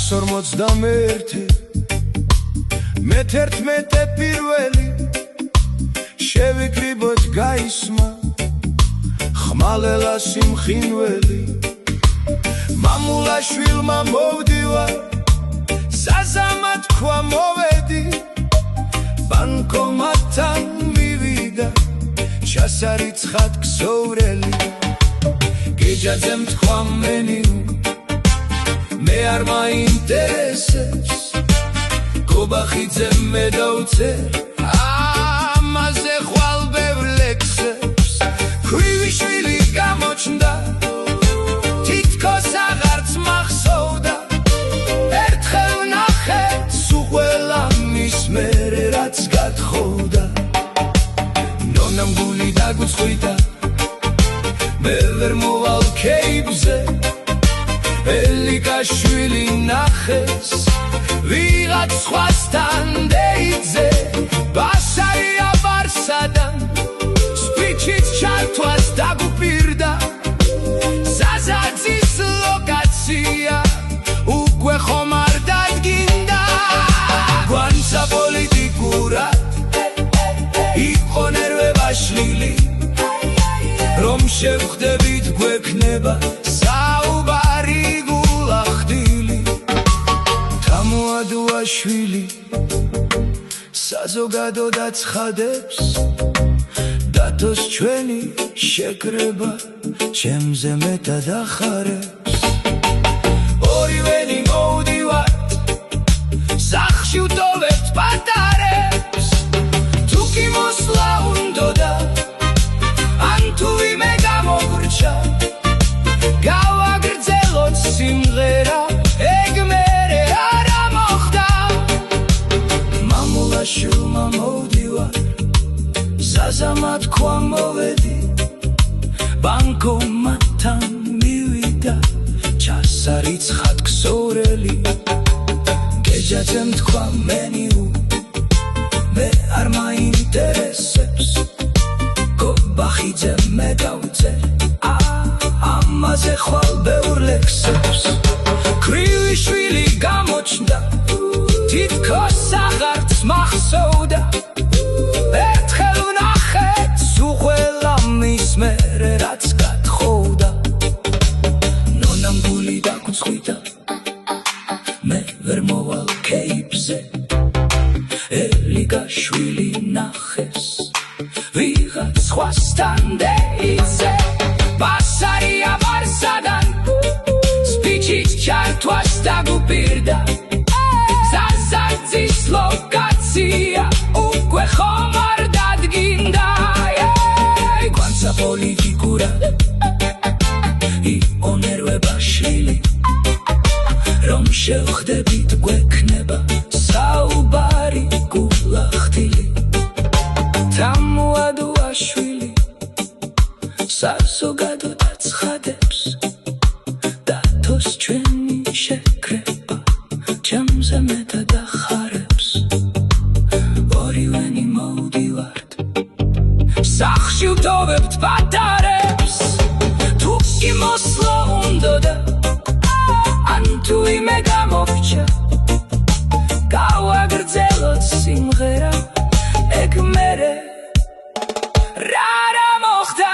141 მე-11 პირველი შევიკრიბოთ გაისმა ხმალელა სიმხინველი მამულაშვილმა მოვდივარ საზამა თქვა მოვედი ბანკომატთან მივიდა ჩასარიცხად ქსოვრელი გიჯაძემ თქვა მენიუ მე არ მაინტერესებს გობახიძემ მე დავწერ ამაზე ხვალ ბევრ ლექსებს ქვრივიშვილი გამოჩნდა თითქოს აღარც მახსოვდა ერთხელ ვნახე სულ მის მერე რაც გათხოვდა ნონამ გული დაგუწყვიტა მე ვერ მოვალ ქეიბზე ელიკაშვილი ნახეს ვიღაც სხვასთან დეიძე ბასარია ბარსადან სპიჩიც ჩართვას დაგუპირდა საზაძის ლოკაცია უკვე ხომ არ დადგინდა გვანცა პოლიტიკურად იყო ნერვებაშლილი რომ შევხვდებით გვექნება საუბარი გულახდილი თამოადუაშვილი საზოგადოდ აცხადებს დათოს ჩვენი შეკრება ჩემზე მეტად ახარებს ორივენი მოვდივართ სახლში ვტოვებთ პატარებს თუ კი მოსვლა უნდოდა ან თუ ვიმე გამოვრჩა გავაგრძელოთ სიმღერა ეგ მერე არა მოხდა მამულაშვილმა მოვდივარ საზამა თქვა მოვედი ბანკომატთან მივიდა ჩასარიცხად ქსოვრელი გეჯაძემ თქვა მენიუ მე არ მაინტერესებს გობახიძემ მე დავწერ ამაზე ხვალ ბევრ ლექსებს ქვრივიშვილი გამოჩნდა თითქოს აღარც მახსოვდა ერთხელ ვნახე სულ მის მერე რაც გათხოვდა ნონამ გული დაგუწყვიტა მე ვერ მოვალ ქეიბზე ელიკაშვილი ნახეს ვიღაც სხვასთან დეიძე ბასარია ბარსადან სპიჩიც ჩართვას დაგუპირდა საზაძის ლოკაცია უკვე ხომ არ დადგინდა გვანცა პოლიტიკურად იყო ნერვებაშლილი რომ შევხვდებით გვექნება საუბარი გულახდილი თამოადუაშვილი საზოგადოდ აცხადებს დათოს ჩვენი შეკრება ჩემზე მეტად ახარებს ორივენი მოვდივართ სახლში ვტოვებთ პატარებს თუ კი მოსვლა უნდოდა ან თუ ვიმე გამოვრჩა გავაგრძელოთ სიმღერა ეგ მერე რა მოხდა